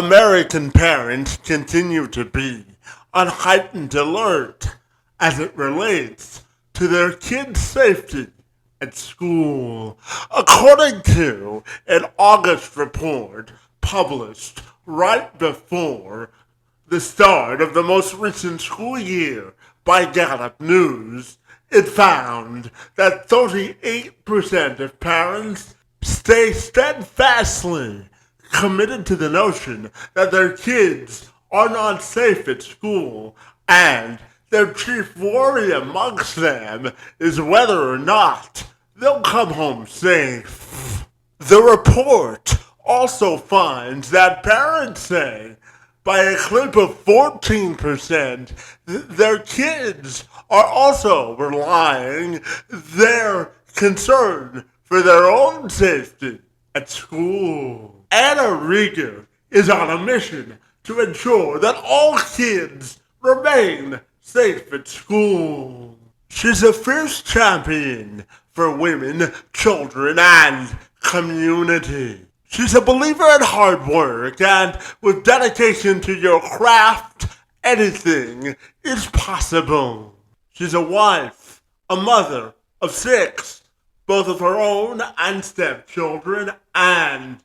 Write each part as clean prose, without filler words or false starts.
American parents continue to be on heightened alert as it relates to their kids' safety at school. According to an August report published right before the start of the most recent school year by Gallup News, it found that 38% of parents stay steadfastly committed to the notion that their kids are not safe at school, and their chief worry amongst them is whether or not they'll come home safe. The report also finds that parents say by a clip of 14%, their kids are also relying their concern for their own safety at school. Anna Reger is on a mission to ensure that all kids remain safe at school. She's a fierce champion for women, children, and community. She's a believer in hard work, and with dedication to your craft, anything is possible. She's a wife, a mother of 6, both of her own and stepchildren, and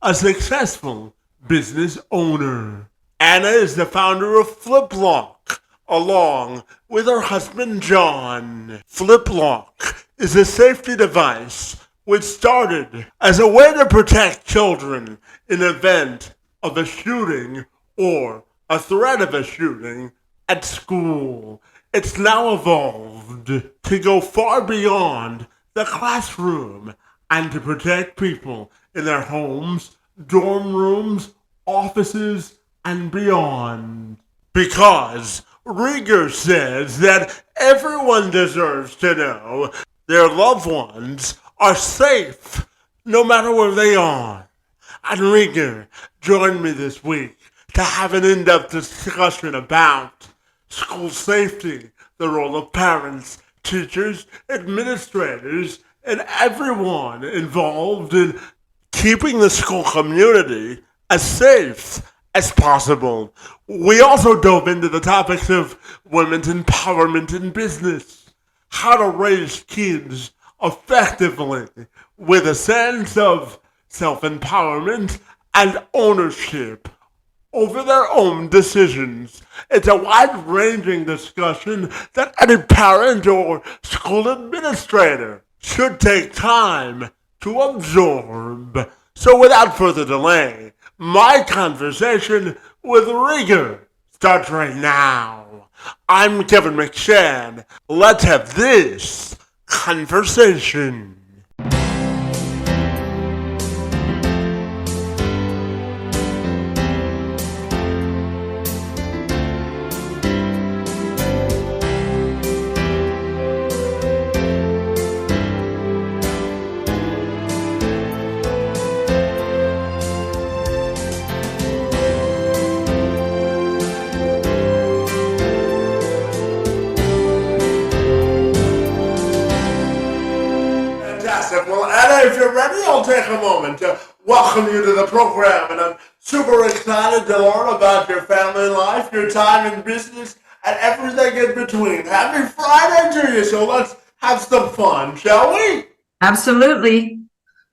a successful business owner. Anna is the founder of FlipLock, along with her husband John. FlipLock is a safety device which started as a way to protect children in event of a shooting or a threat of a shooting at school. It's now evolved to go far beyond the classroom and to protect people in their homes, dorm rooms, offices, and beyond. Because Reger says that everyone deserves to know their loved ones are safe no matter where they are. And Reger joined me this week to have an in-depth discussion about school safety, the role of parents, teachers, administrators, and everyone involved in keeping the school community as safe as possible. We also dove into the topics of women's empowerment in business, how to raise kids effectively with a sense of self-empowerment and ownership over their own decisions. It's a wide-ranging discussion that any parent or school administrator should take time to absorb. So without further delay, my conversation with Reger starts right now. I'm Kevin McShann. Let's have this conversation. Well, Anna, if you're ready, I'll take a moment to welcome you to the program, and I'm super excited to learn about your family life, your time in business, and everything in between. Happy Friday to you, so let's have some fun, shall we? Absolutely.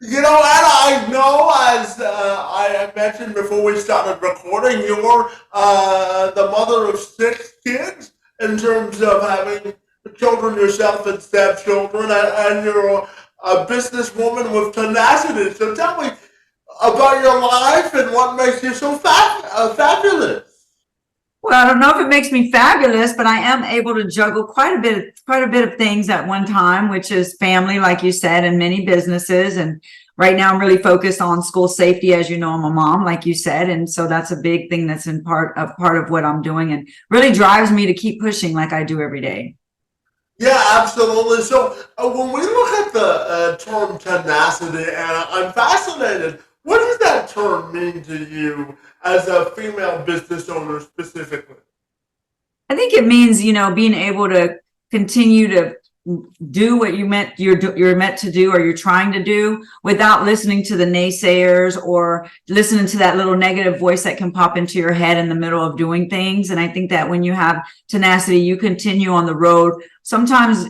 You know, Anna, I know, as I mentioned before we started recording, you're the mother of 6 kids in terms of having children yourself and stepchildren, and you're a businesswoman with tenacity. So tell me about your life and what makes you so fabulous. Well, I don't know if it makes me fabulous, but I am able to juggle quite a bit of things at one time, which is family, like you said, and many businesses. And right now I'm really focused on school safety. As you know, I'm a mom, like you said. And so that's a big thing that's in part of what I'm doing and really drives me to keep pushing like I do every day. Yeah, absolutely. So when we look at the term tenacity, Anna, I'm fascinated. What does that term mean to you as a female business owner specifically? I think it means, being able to continue to do what you're meant to do, or you're trying to do, without listening to the naysayers or listening to that little negative voice that can pop into your head in the middle of doing things. And I think that when you have tenacity, you continue on the road, sometimes,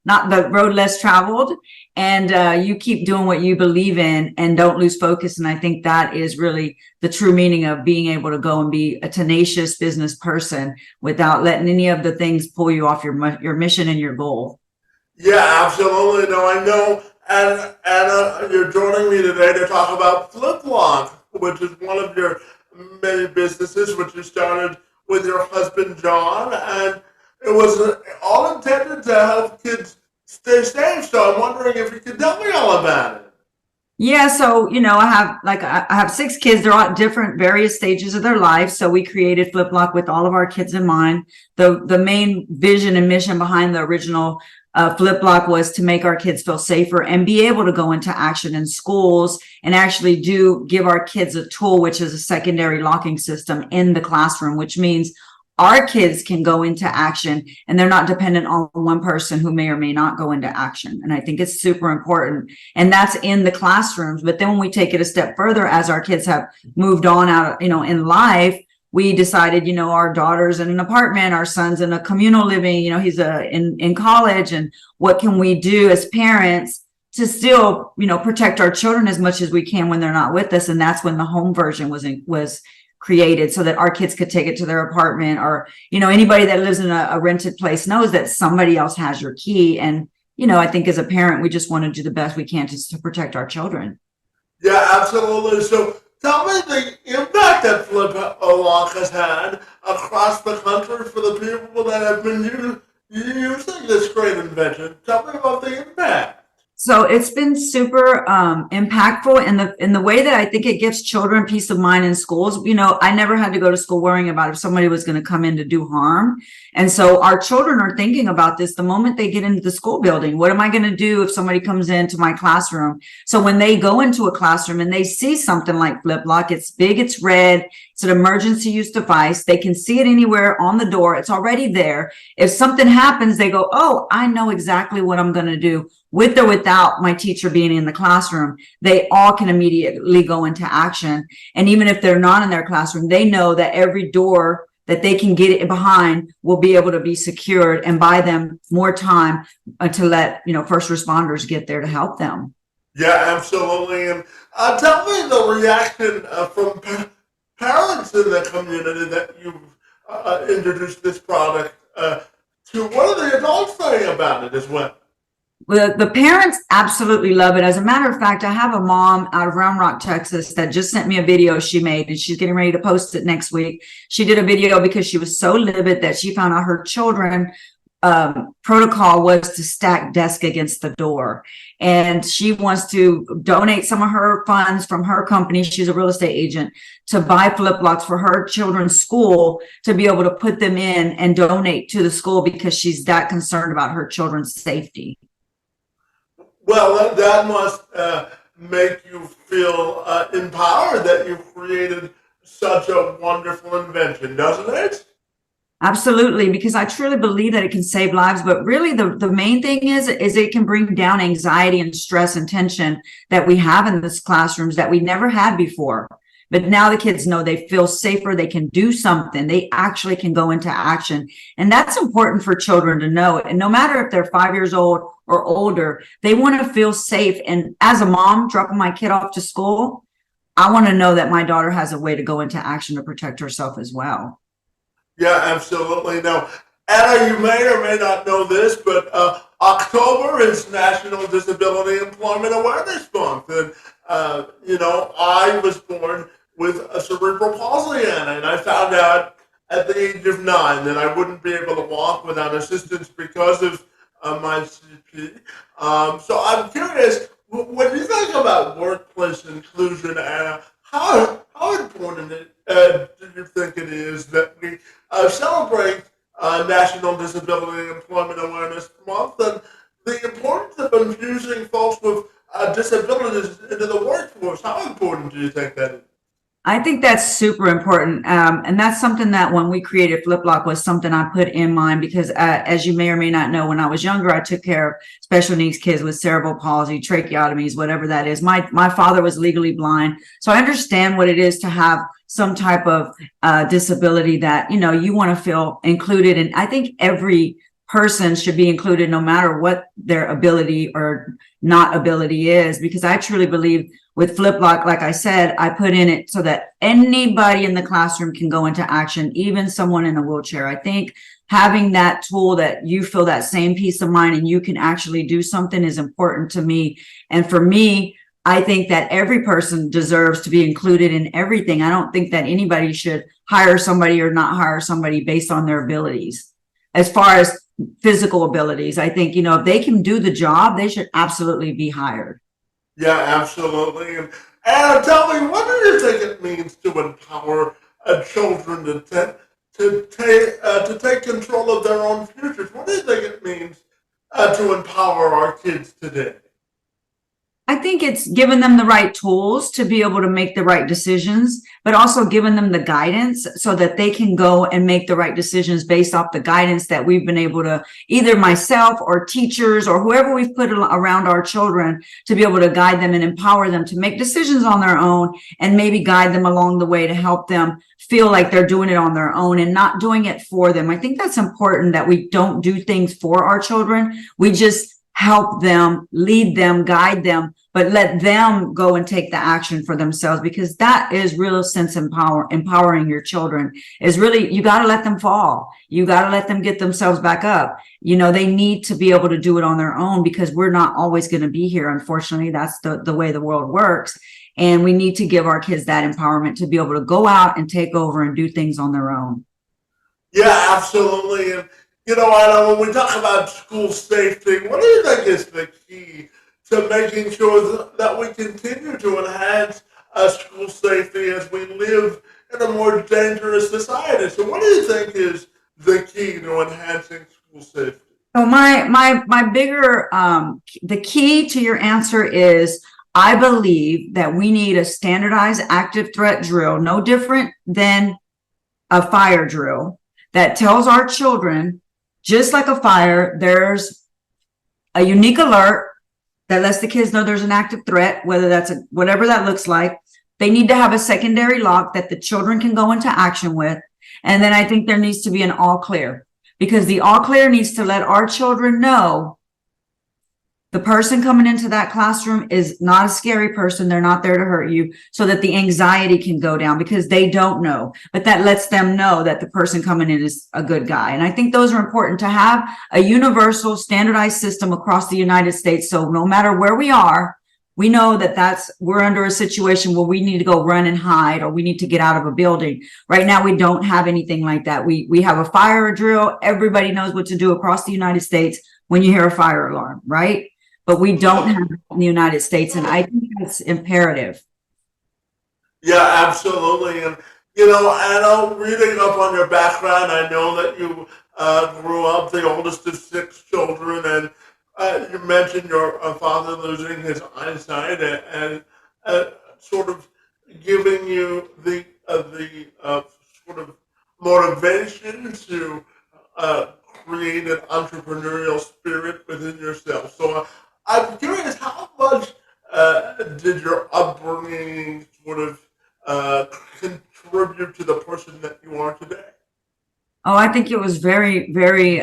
not the road less traveled, and you keep doing what you believe in and don't lose focus. And I think that is really the true meaning of being able to go and be a tenacious business person without letting any of the things pull you off your mission and your goal. Yeah, absolutely. No, I know. And Anna, you're joining me today to talk about FlipLock, which is one of your many businesses, which you started with your husband, John. And it was all intended to help kids stay safe. So I'm wondering if you could tell me all about it. Yeah, so I have 6 kids. They're all at different various stages of their life. So we created FlipLock with all of our kids in mind. The main vision and mission behind the original FlipLock was to make our kids feel safer and be able to go into action in schools and actually give our kids a tool, which is a secondary locking system in the classroom, which means our kids can go into action and they're not dependent on one person who may or may not go into action. And I think it's super important. And that's in the classrooms. But then when we take it a step further, as our kids have moved on out, in life, we decided, our daughter's in an apartment, our son's in a communal living, he's in college. And what can we do as parents to still, protect our children as much as we can when they're not with us? And that's when the home version was created, so that our kids could take it to their apartment, or anybody that lives in a rented place knows that somebody else has your key. And I think as a parent, we just want to do the best we can to protect our children. Yeah, absolutely. So tell me the impact that FlipLock has had across the country for the people that have been using this great invention. Tell me about the impact. So it's been super impactful in the way that I think it gives children peace of mind in schools. I never had to go to school worrying about if somebody was going to come in to do harm. And so our children are thinking about this the moment they get into the school building. What am I going to do if somebody comes into my classroom? So when they go into a classroom and they see something like FlipLock, it's big, it's red, it's an emergency use device. They can see it anywhere on the door. It's already there. If something happens, they go, oh, I know exactly what I'm going to do. With or without my teacher being in the classroom, they all can immediately go into action. And even if they're not in their classroom, they know that every door that they can get it behind will be able to be secured and buy them more time to let, first responders get there to help them. Yeah, absolutely. And tell me the reaction from parents in the community that you've introduced this product to. What are the adults saying about it as well? The parents absolutely love it. As a matter of fact, I have a mom out of Round Rock, Texas, that just sent me a video she made, and she's getting ready to post it next week. She did a video because she was so livid that she found out her children protocol was to stack desk against the door. And she wants to donate some of her funds from her company. She's a real estate agent, to buy FlipLocks for her children's school to be able to put them in and donate to the school because she's that concerned about her children's safety. Well, that must make you feel empowered that you've created such a wonderful invention, doesn't it? Absolutely, because I truly believe that it can save lives. But really, the main thing is it can bring down anxiety and stress and tension that we have in these classrooms that we never had before. But now the kids know they feel safer, they can do something, they actually can go into action. And that's important for children to know. And no matter if they're 5 years old or older, they want to feel safe. And as a mom dropping my kid off to school, I want to know that my daughter has a way to go into action to protect herself as well. Yeah, absolutely. Now, Anna, you may or may not know this, but October is National Disability Employment Awareness Month. And, I was born with a cerebral palsy, Anna, and I found out at the age of 9 that I wouldn't be able to walk without assistance because of my CP. So I'm curious, when you think about workplace inclusion, Anna, how important do you think it is that we celebrate National Disability Employment Awareness Month, and the importance of infusing folks with disabilities into the workforce? How important do you think that is? I think that's super important. And that's something that when we created Flip Lock was something I put in mind because as you may or may not know, when I was younger, I took care of special needs kids with cerebral palsy, tracheotomies, whatever that is. My father was legally blind. So I understand what it is to have some type of disability that, you want to feel included. And I think every person should be included no matter what their ability or not ability is, because I truly believe with Flip Lock, like I said, I put in it so that anybody in the classroom can go into action, even someone in a wheelchair. I think having that tool that you feel that same peace of mind and you can actually do something is important to me. And for me, I think that every person deserves to be included in everything. I don't think that anybody should hire somebody or not hire somebody based on their abilities. As far as physical abilities, I think, if they can do the job, they should absolutely be hired. Yeah, absolutely. And tell me, what do you think it means to empower children to take control of their own futures? What do you think it means to empower our kids today? I think it's giving them the right tools to be able to make the right decisions, but also giving them the guidance so that they can go and make the right decisions based off the guidance that we've been able to, either myself or teachers or whoever we've put around our children, to be able to guide them and empower them to make decisions on their own and maybe guide them along the way to help them feel like they're doing it on their own and not doing it for them. I think that's important, that we don't do things for our children. We just help them, lead them, guide them, but let them go and take the action for themselves, because that is real sense empowering your children is really, you got to let them fall. You got to let them get themselves back up. They need to be able to do it on their own, because we're not always going to be here. Unfortunately, that's the way the world works. And we need to give our kids that empowerment to be able to go out and take over and do things on their own. Yeah, absolutely. And I know when we talk about school safety, what do you think is the key to making sure that we continue to enhance school safety as we live in a more dangerous society? So what do you think is the key to enhancing school safety? So my bigger, the key to your answer is, I believe that we need a standardized active threat drill, no different than a fire drill, that tells our children, just like a fire, there's a unique alert that lets the kids know there's an active threat, whether that's whatever that looks like. They need to have a secondary lock that the children can go into action with. And then I think there needs to be an all clear, because the all clear needs to let our children know the person coming into that classroom is not a scary person. They're not there to hurt you, so that the anxiety can go down, because they don't know, but that lets them know that the person coming in is a good guy. And I think those are important, to have a universal standardized system across the United States. So no matter where we are, we know that we're under a situation where we need to go run and hide, or we need to get out of a building. Right now, we don't have anything like that. We have a fire drill. Everybody knows what to do across the United States when you hear a fire alarm, right? But we don't have it in the United States, and I think that's imperative. Yeah, absolutely. And, I know, reading up on your background, I know that you grew up the oldest of 6 children, and you mentioned your father losing his eyesight and sort of giving you the sort of motivation to create an entrepreneurial spirit within yourself. So I'm curious, how much did your upbringing sort of contribute to the person that you are today? Oh, I think it was very, very,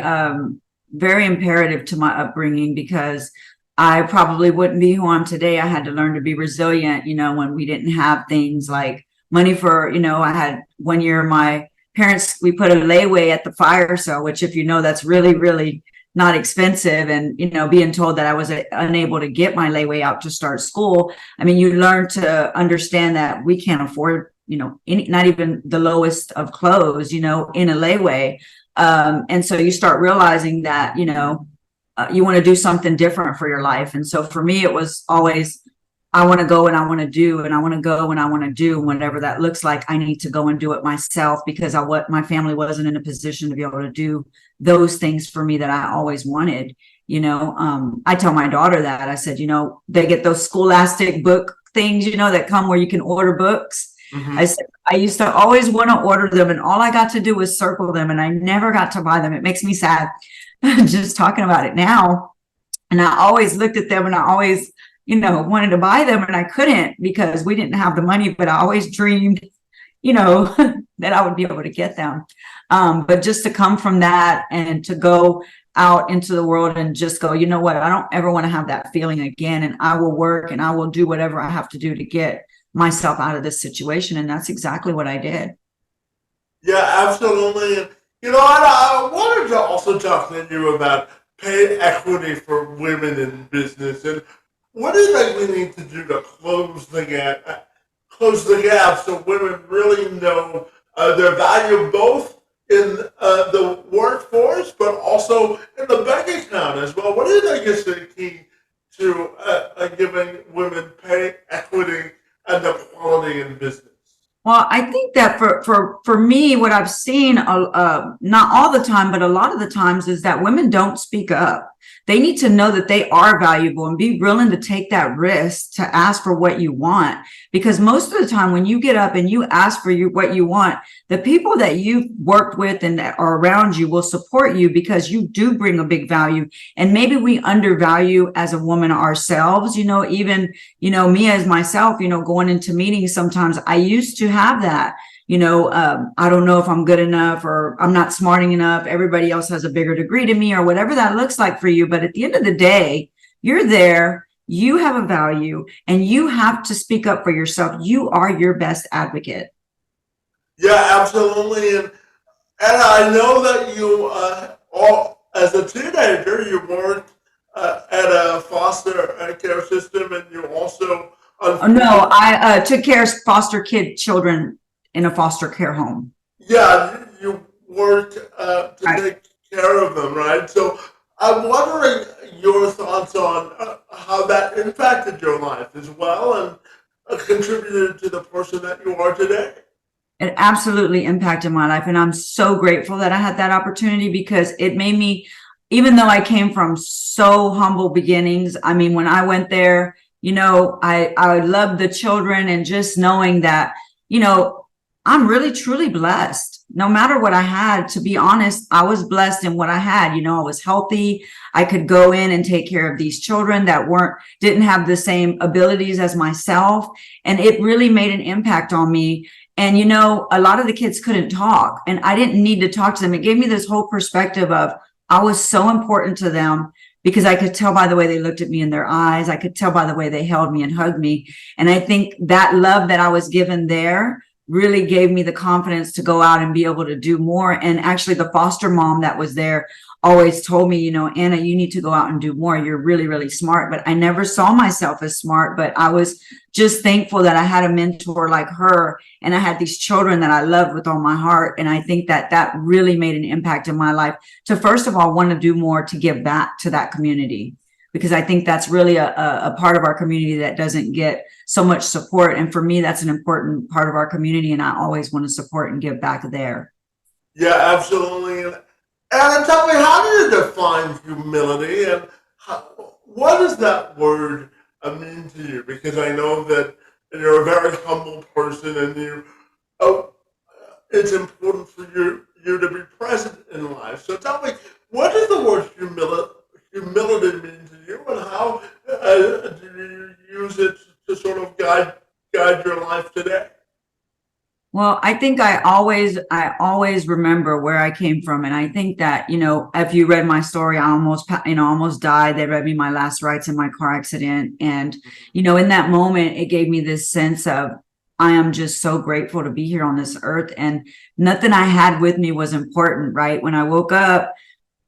very imperative to my upbringing, because I probably wouldn't be who I am today. I had to learn to be resilient, when we didn't have things like money for, I had one year, my parents, we put a layaway at the fire sale, which, if that's really, really not expensive. And, being told that I was unable to get my layaway out to start school. I mean, you learn to understand that we can't afford, not even the lowest of clothes, in a layaway. And so you start realizing that, you want to do something different for your life. And so for me, it was always, I want to go and I want to do, and I want to go and I want to do, whatever that looks like. I need to go and do it myself, because my family wasn't in a position to be able to do those things for me that I always wanted. I tell my daughter that, I said, they get those scholastic book things, that come where you can order books. Mm-hmm. I said, I used to always want to order them, and all I got to do was circle them, and I never got to buy them. It makes me sad just talking about it now. And I always looked at them and I always, wanted to buy them, and I couldn't because we didn't have the money, but I always dreamed, that I would be able to get them. But just to come from that and to go out into the world and just go, you know what, I don't ever want to have that feeling again. And I will work and I will do whatever I have to do to get myself out of this situation. And that's exactly what I did. Yeah, absolutely. And, I wanted to also talk to you about pay equity for women in business. And what do you think we need to do to close the gap? So women really know their value both in the workforce, but also in the bank account as well. What do you think is the key to giving women pay equity and equality in business? Well, I think that for me, what I've seen, not all the time, but a lot of the times, is that women don't speak up. They need to know that they are valuable and be willing to take that risk to ask for what you want. Because most of the time when you get up and you ask for what you want, the people that you've worked with and that are around you will support you because you do bring a big value. And maybe we undervalue as a woman ourselves, even, me as myself, going into meetings, sometimes I used to have that. I don't know if I'm good enough or I'm not smart enough. Everybody else has a bigger degree to me or whatever that looks like for you. But at the end of the day, you're there, you have a value, and you have to speak up for yourself. You are your best advocate. Yeah, absolutely. And I know that you, all as a teenager, you worked at a foster care system, and you also. No, I took care of foster kid children in a foster care home. Yeah, you worked to take care of them, right? So I'm wondering your thoughts on how that impacted your life as well and contributed to the person that you are today. It absolutely impacted my life. And I'm so grateful that I had that opportunity because it made me, even though I came from so humble beginnings, I mean, when I went there, I loved the children, and just knowing that, I'm really truly blessed. No matter what I had, to be honest, I was blessed in what I had. I was healthy. I could go in and take care of these children that didn't have the same abilities as myself. And it really made an impact on me. And, a lot of the kids couldn't talk, and I didn't need to talk to them. It gave me this whole perspective of I was so important to them because I could tell by the way they looked at me in their eyes. I could tell by the way they held me and hugged me. And I think that love that I was given there really gave me the confidence to go out and be able to do more. And actually the foster mom that was there always told me, Anna, you need to go out and do more. You're really, really smart. But I never saw myself as smart, but I was just thankful that I had a mentor like her, and I had these children that I loved with all my heart. And I think that really made an impact in my life to, first of all, want to do more to give back to that community, because I think that's really a part of our community that doesn't get so much support. And for me, that's an important part of our community, and I always want to support and give back there. Yeah, absolutely. And tell me, how do you define humility, and what does that word mean to you? Because I know that you're a very humble person, and it's important for you to be present in life. So tell me, what does the word humility mean to you, and how do you use it to sort of guide your life today? Well, I think I always remember where I came from. And I think that, if you read my story, I almost died. They read me my last rites in my car accident. And, in that moment, it gave me this sense of, I am just so grateful to be here on this earth. And nothing I had with me was important, right? When I woke up,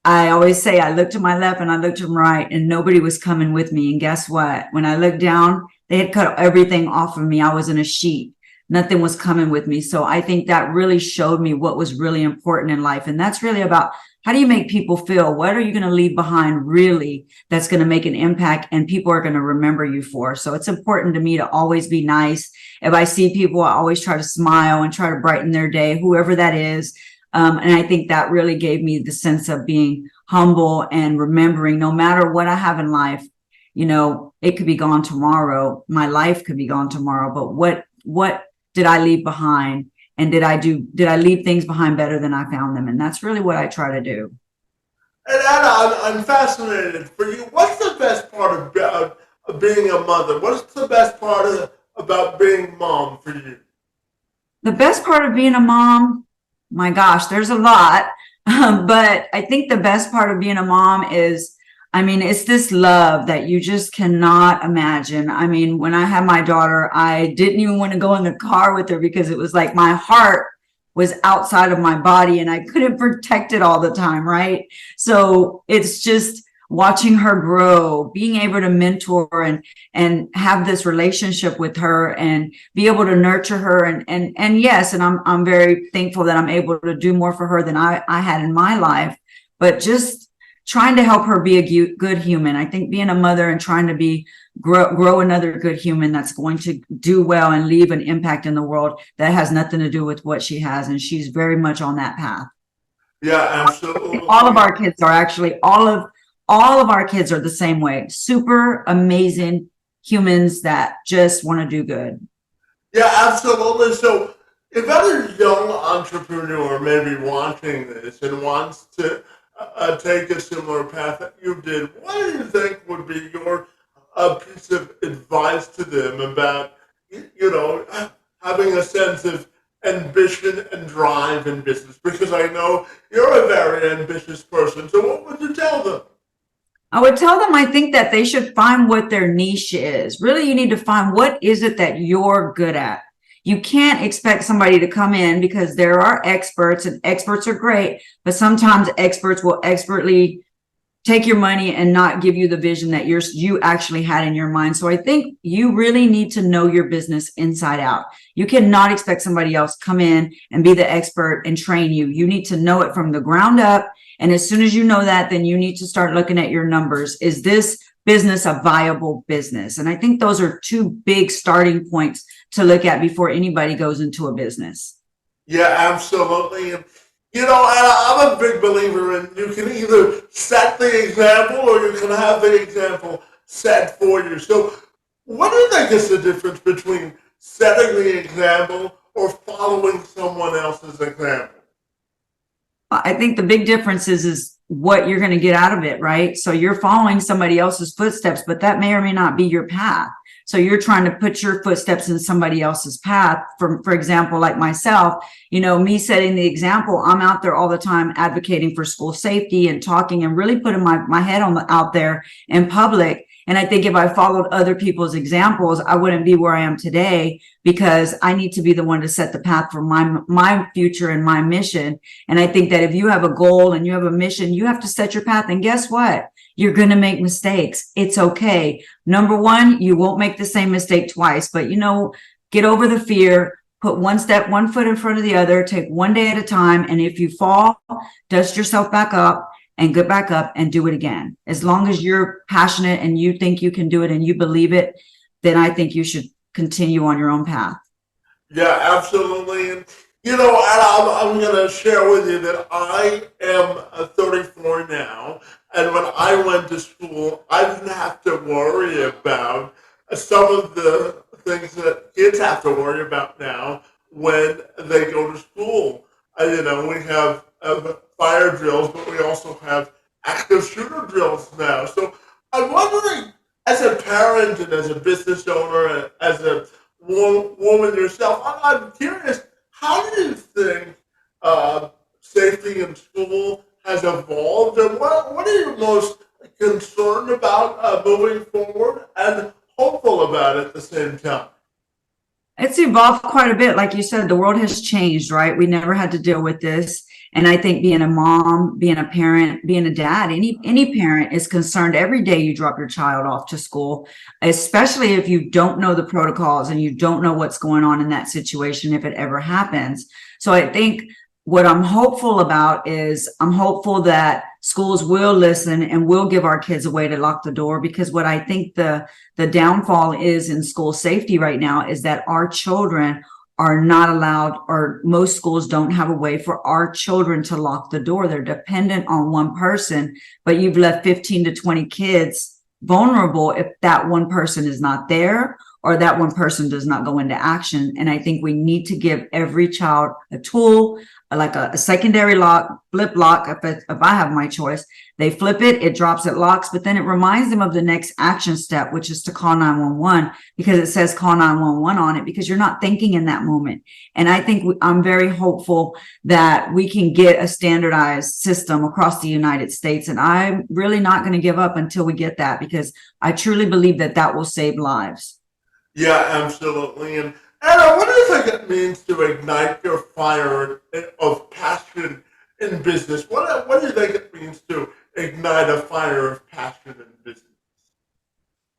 I always say I looked to my left and I looked to my right, and nobody was coming with me. And guess what? When I looked down, they had cut everything off of me. I was in a sheet. Nothing was coming with me. So I think that really showed me what was really important in life. And that's really about, how do you make people feel? What are you going to leave behind really that's going to make an impact and people are going to remember you for? So it's important to me to always be nice. If I see people, I always try to smile and try to brighten their day, whoever that is. And I think that really gave me the sense of being humble and remembering no matter what I have in life, it could be gone tomorrow. My life could be gone tomorrow, but what did I leave behind? And did I leave things behind better than I found them? And that's really what I try to do. And Anna, I'm fascinated for you. What's the best part about being a mother? What's the best part about being mom for you? The best part of being a mom, my gosh, there's a lot. But I think the best part of being a mom is, I mean, it's this love that you just cannot imagine. I mean, when I had my daughter, I didn't even want to go in the car with her because it was like my heart was outside of my body and I couldn't protect it all the time, right? So it's just watching her grow, being able to mentor and have this relationship with her and be able to nurture her and yes, and I'm very thankful that I'm able to do more for her than I had in my life, but just trying to help her be a good human. I think being a mother and trying to grow another good human that's going to do well and leave an impact in the world that has nothing to do with what she has, and she's very much on that path. Yeah, absolutely. All of our kids are actually all of our kids are the same way. Super amazing humans that just want to do good. Yeah, absolutely. So if any young entrepreneur may be watching this and wants to take a similar path that you did, what do you think would be your piece of advice to them about, having a sense of ambition and drive in business? Because I know you're a very ambitious person. So what would you tell them? I would tell them, I think that they should find what their niche is. Really, you need to find what is it that you're good at. You can't expect somebody to come in because there are experts and experts are great, but sometimes experts will expertly take your money and not give you the vision that you actually had in your mind. So I think you really need to know your business inside out. You cannot expect somebody else come in and be the expert and train you. You need to know it from the ground up. And as soon as you know that, then you need to start looking at your numbers. Is this business a viable business? And I think those are two big starting points to look at before anybody goes into a business. Yeah, absolutely. And, I'm a big believer in you can either set the example or you can have the example set for you. So what do you think is the difference between setting the example or following someone else's example? I think the big difference is what you're going to get out of it, right? So you're following somebody else's footsteps, but that may or may not be your path. So you're trying to put your footsteps in somebody else's path. For example, like myself, me setting the example, I'm out there all the time advocating for school safety and talking and really putting my head out there in public. And I think if I followed other people's examples, I wouldn't be where I am today because I need to be the one to set the path for my future and my mission. And I think that if you have a goal and you have a mission, you have to set your path. And guess what? You're going to make mistakes. It's okay. Number one, you won't make the same mistake twice, but get over the fear, put one foot in front of the other, take one day at a time. And if you fall, dust yourself back up and get back up and do it again. As long as you're passionate and you think you can do it and you believe it, then I think you should continue on your own path. Yeah, absolutely. And, I'm going to share with you that I am 34 now. And when I went to school, I didn't have to worry about some of the things that kids have to worry about now when they go to school. We have fire drills, but we also have active shooter drills now. So I'm wondering, as a parent and as a business owner and as a woman yourself, I'm curious, how do you think safety in school has evolved, and what are you most concerned about moving forward and hopeful about at the same time? It's evolved quite a bit. Like you said, the world has changed, right? We never had to deal with this. And I think being a mom, being a parent, being a dad, any parent is concerned every day you drop your child off to school, especially if you don't know the protocols and you don't know what's going on in that situation if it ever happens. So I think what I'm hopeful about is I'm hopeful that schools will listen and will give our kids a way to lock the door, because what I think the downfall is in school safety right now is that our children are not allowed, or most schools don't have a way for our children to lock the door. They're dependent on one person, but you've left 15 to 20 kids vulnerable if that one person is not there, or that one person does not go into action. And I think we need to give every child a tool, like a secondary lock, flip lock. If I have my choice, they flip it, it drops, it locks, but then it reminds them of the next action step, which is to call 911, because it says call 911 on it, because you're not thinking in that moment. And I think I'm very hopeful that we can get a standardized system across the United States. And I'm really not going to give up until we get that, because I truly believe that that will save lives. Yeah, absolutely. And Anna, what do you think it means to ignite your fire of passion in business? What do you think it means to ignite a fire of passion in business?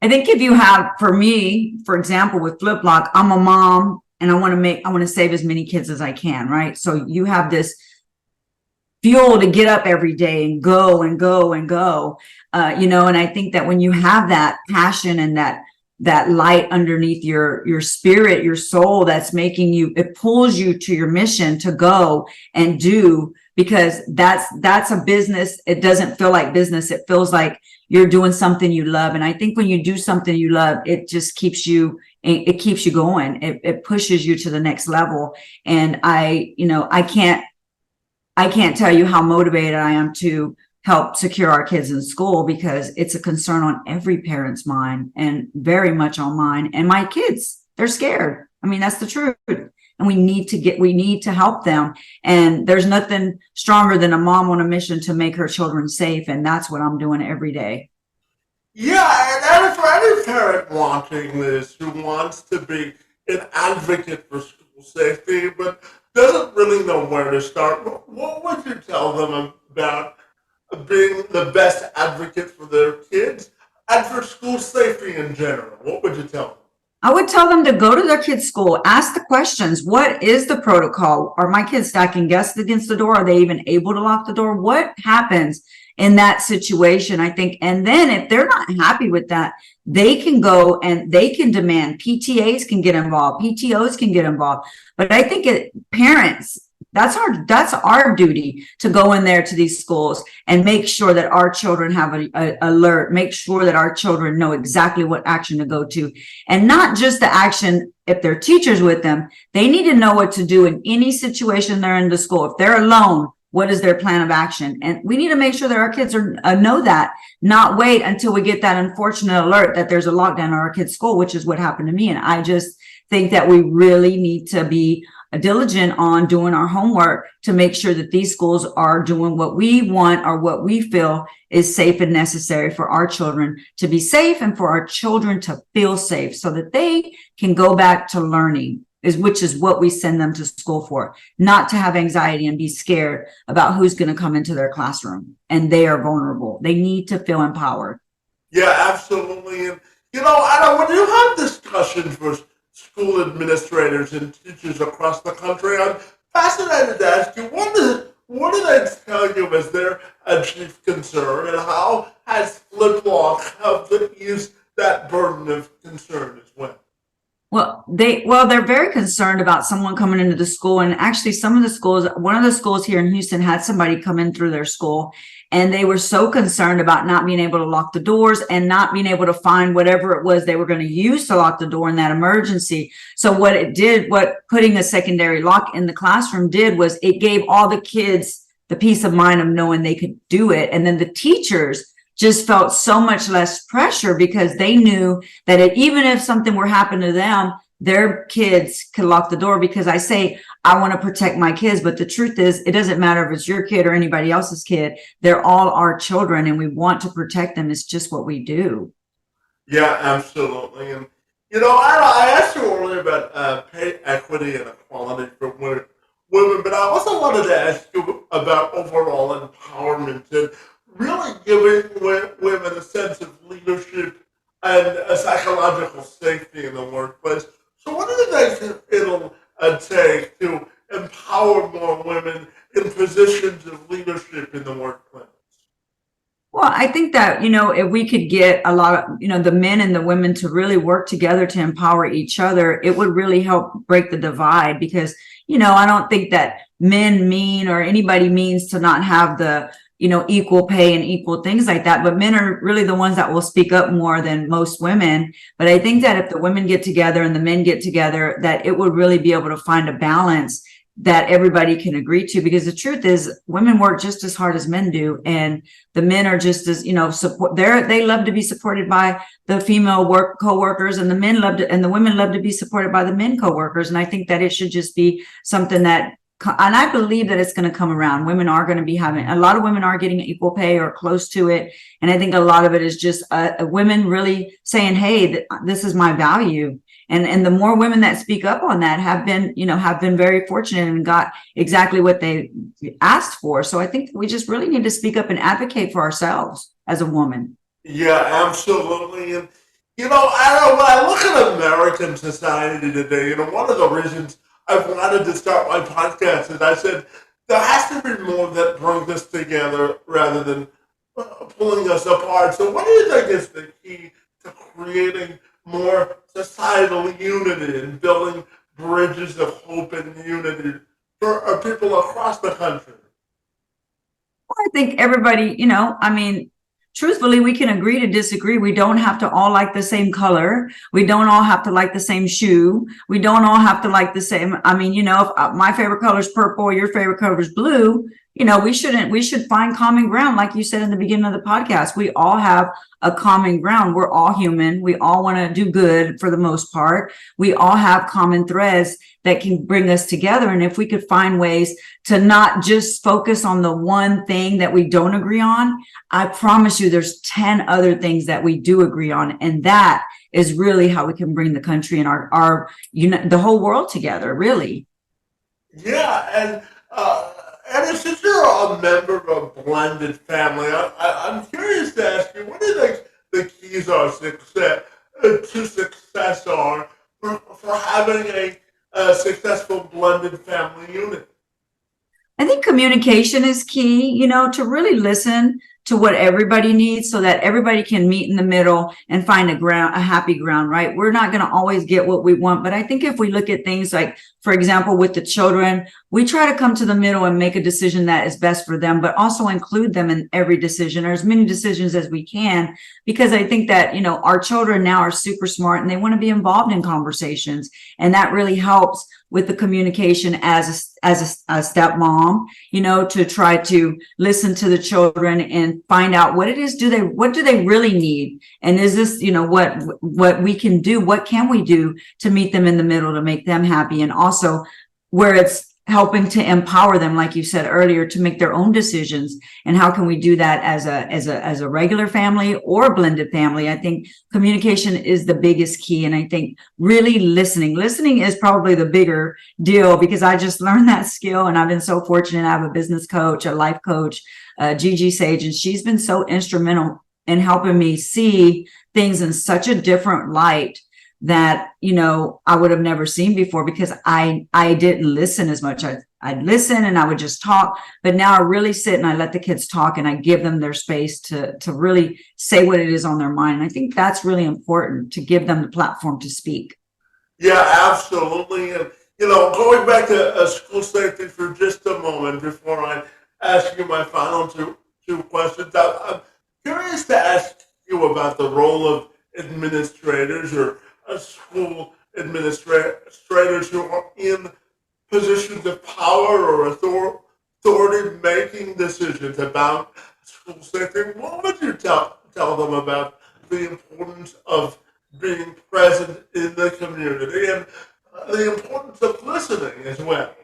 I think if you have, for me, for example, with Flip Lock, I'm a mom and I want to save as many kids as I can, right? So you have this fuel to get up every day and go and go and go, and I think that when you have that passion and that light underneath your spirit, your soul, that's making you, it pulls you to your mission to go and do, because that's a business. It doesn't feel like business. It feels like you're doing something you love. And I think when you do something you love, it just keeps you going. It pushes you to the next level. And I can't tell you how motivated I am to help secure our kids in school, because it's a concern on every parent's mind, and very much on mine. And my kids, they're scared. I mean, that's the truth. And we need to help them. And there's nothing stronger than a mom on a mission to make her children safe. And that's what I'm doing every day. Yeah, and that is for any parent watching this who wants to be an advocate for school safety, but doesn't really know where to start. What would you tell them about being the best advocate for their kids and for school safety in general? What would you tell them? I would tell them to go to their kids' school, ask the questions. What is the protocol? Are my kids stacking guests against the door? Are they even able to lock the door? What happens in that situation? I think, and then if they're not happy with that, they can go and they can demand. PTAs can get involved, PTOs can get involved. But I think parents, that's our duty to go in there to these schools and make sure that our children have an alert, make sure that our children know exactly what action to go to, and not just the action. If their teachers with them, they need to know what to do in any situation they're in the school. If they're alone, what is their plan of action? And we need to make sure that our kids know that, not wait until we get that unfortunate alert that there's a lockdown in our kid's school, which is what happened to me. And I just think that we really need to be diligent on doing our homework to make sure that these schools are doing what we want or what we feel is safe and necessary for our children to be safe, and for our children to feel safe so that they can go back to learning, which is what we send them to school for, not to have anxiety and be scared about who's going to come into their classroom. And they are vulnerable. They need to feel empowered. Yeah, absolutely. And, Anna, when you have discussions with school administrators and teachers across the country, I'm fascinated to ask you, what do they tell you as their chief concern, and how has Flip Lock helped to ease that burden of concern as well? Well, they're very concerned about someone coming into the school. And actually one of the schools here in Houston had somebody come in through their school, and they were so concerned about not being able to lock the doors and not being able to find whatever it was they were going to use to lock the door in that emergency. So what putting a secondary lock in the classroom did was it gave all the kids the peace of mind of knowing they could do it. And then the teachers just felt so much less pressure, because they knew that even if something were happening to them, their kids could lock the door. Because I say, I want to protect my kids, but the truth is, it doesn't matter if it's your kid or anybody else's kid. They're all our children, and we want to protect them. It's just what we do. Yeah, absolutely. And, I asked you earlier about pay equity and equality for women, but I also wanted to ask you about overall empowerment and really giving women a sense of leadership and a psychological safety in the workplace. So what do you think it'll take to empower more women in positions of leadership in the workplace? Well, I think that, if we could get a lot of, the men and the women to really work together to empower each other, it would really help break the divide. Because, I don't think that men mean or anybody means to not have the equal pay and equal things like that. But men are really the ones that will speak up more than most women. But I think that if the women get together and the men get together, that it would really be able to find a balance that everybody can agree to, because the truth is women work just as hard as men do, and the men are just as they love to be supported by the female co-workers, and the women love to be supported by the men co-workers. And I think that it should just be something that, and I believe that it's going to come around. Women are going to be a lot of women are getting equal pay or close to it, and I think a lot of it is just women really saying, hey, this is my value. And the more women that speak up on that have been very fortunate and got exactly what they asked for. So I think we just really need to speak up and advocate for ourselves as a woman. Yeah, absolutely. And, I don't know, when I look at American society today, one of the reasons I wanted to start my podcast is I said, there has to be more that brings us together rather than pulling us apart. So what do you think is the key to creating more societal unity and building bridges of hope and unity for people across the country? Well, I think everybody, truthfully, we can agree to disagree. We don't have to all like the same color. We don't all have to like the same shoe. We don't all have to like the same. If my favorite color is purple, your favorite color is blue, we should find common ground. Like you said in the beginning of the podcast, we all have a common ground. We're all human. We all want to do good for the most part. We all have common threads that can bring us together. And if we could find ways to not just focus on the one thing that we don't agree on, I promise you there's 10 other things that we do agree on. And that is really how we can bring the country and the whole world together, really. Yeah. And since you're a member of a blended family, I'm curious to ask you, what do you think the keys are to success are for having a successful blended family unit? I think communication is key, to really listen to what everybody needs so that everybody can meet in the middle and find a happy ground, right? We're not going to always get what we want, but I think if we look at things like, for example, with the children, we try to come to the middle and make a decision that is best for them, but also include them in every decision or as many decisions as we can, because I think that, our children now are super smart and they want to be involved in conversations. And that really helps with the communication as a stepmom, to try to listen to the children and find out what it is, what do they really need? And is this, what we can do, what can we do to meet them in the middle to make them happy? And also where it's helping to empower them, like you said earlier, to make their own decisions. And how can we do that as a regular family or a blended family? I think communication is the biggest key. And I think really listening is probably the bigger deal, because I just learned that skill. And I've been so fortunate. I have a business coach, a life coach, Gigi Sage, and she's been so instrumental in helping me see things in such a different light that, I would have never seen before, because I didn't listen as much. I'd listen and I would just talk, but now I really sit and I let the kids talk and I give them their space to really say what it is on their mind. And I think that's really important, to give them the platform to speak. Yeah, absolutely. And, going back to school safety for just a moment before I ask you my final two questions, I'm curious to ask you about the role of administrators or school administrators who are in positions of power or authority making decisions about school safety. What would you tell them about the importance of being present in the community and the importance of listening as well?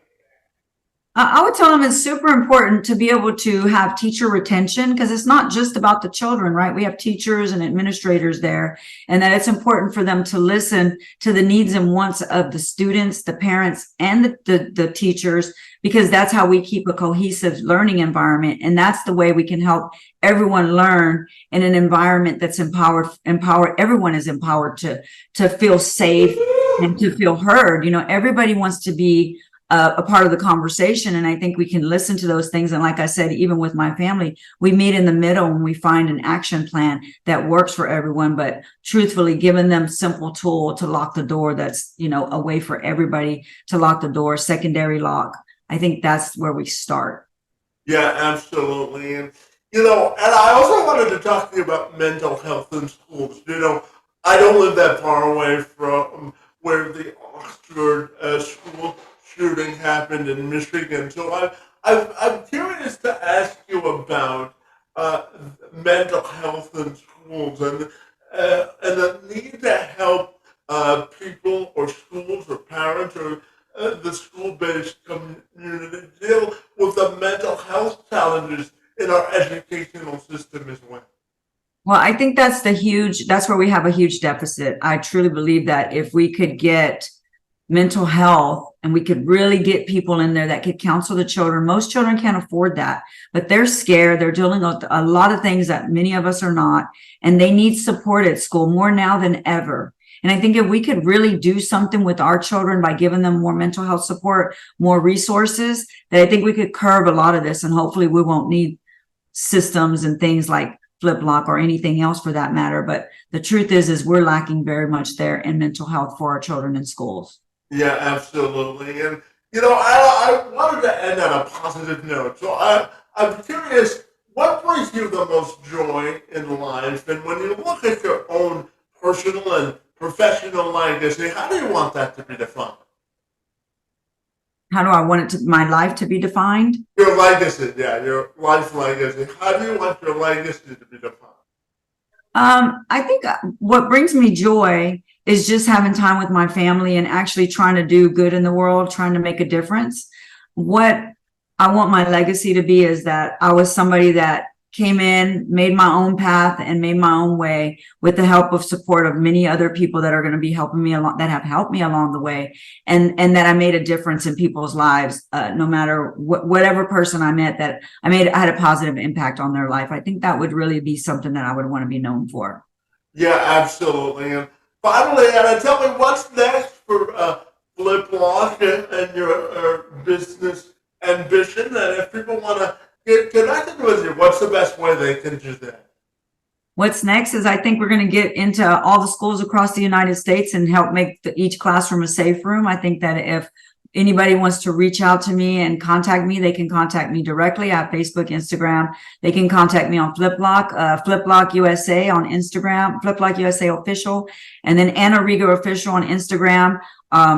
I would tell them it's super important to be able to have teacher retention, because it's not just about the children, right? We have teachers and administrators there, and that it's important for them to listen to the needs and wants of the students, the parents, and the teachers, because that's how we keep a cohesive learning environment. And that's the way we can help everyone learn in an environment that's empowered. Everyone is empowered to feel safe and to feel heard. Everybody wants to be a part of the conversation. And I think we can listen to those things. And like I said, even with my family, we meet in the middle and we find an action plan that works for everyone, but truthfully giving them simple tool to lock the door. That's, a way for everybody to lock the door, secondary lock. I think that's where we start. Yeah, absolutely. And, and I also wanted to talk to you about mental health in schools. I don't live that far away from where the Oxford school shooting happened in Michigan. So I'm curious to ask you about uh, mental health in schools and the need to help people or schools or parents or the school-based community deal with the mental health challenges in our educational system as well. Well, I think that's where we have a huge deficit. I truly believe that if we could get mental health and we could really get people in there that could counsel the children. Most children can't afford that, but they're scared. They're dealing with a lot of things that many of us are not, and they need support at school more now than ever. And I think if we could really do something with our children by giving them more mental health support, more resources, that I think we could curb a lot of this, and hopefully we won't need systems and things like flip lock or anything else for that matter. But the truth is we're lacking very much there in mental health for our children in schools. Yeah, absolutely. And I wanted to end on a positive note. So I'm curious, what brings you the most joy in life? And when you look at your own personal and professional legacy, how do you want that to be defined? How do I want my life to be defined? Your legacy, yeah, your life legacy. How do you want your legacy to be defined? I think what brings me joy is just having time with my family and actually trying to do good in the world, trying to make a difference. What I want my legacy to be is that I was somebody that came in, made my own path and made my own way with the help of support of many other people that are going to be helping me along, that have helped me along the way. And that I made a difference in people's lives, no matter whatever person I met, that I had a positive impact on their life. I think that would really be something that I would want to be known for. Yeah, absolutely. And finally, Anna, tell me what's next for Flip Lock and your business ambition. And if people want to get connected with you, what's the best way they can do that? What's next is I think we're going to get into all the schools across the United States and help make each classroom a safe room. I think that if anybody wants to reach out to me and contact me, they can contact me directly. I have Facebook, Instagram. They can contact me on FlipLock USA on Instagram, FlipLock USA official, and then Anna Reger official on Instagram.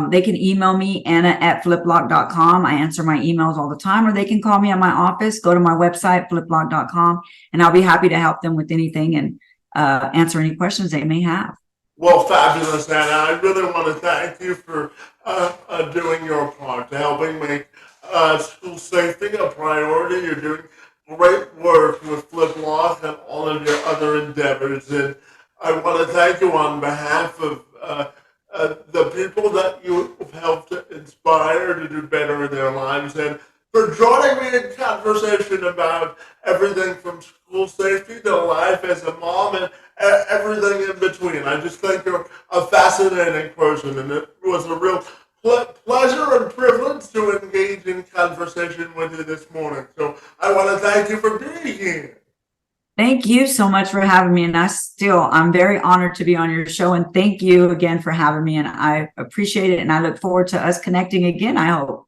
They can email me, anna@fliplock.com. I answer my emails all the time, or they can call me at my office, go to my website, fliplock.com, and I'll be happy to help them with anything and answer any questions they may have. Well, fabulous, Anna. I really want to thank you for doing your part to helping make school safety a priority. You're doing great work with Flip Lock and all of your other endeavors. And I want to thank you on behalf of the people that you have helped to inspire to do better in their lives, and for joining me in conversation about everything from school safety to life as a mom and everything in between. I just think you're a fascinating person, and it was a real pleasure and privilege to engage in conversation with you this morning. So I want to thank you for being here. Thank you so much for having me. And I'm very honored to be on your show. And thank you again for having me. And I appreciate it. And I look forward to us connecting again, I hope.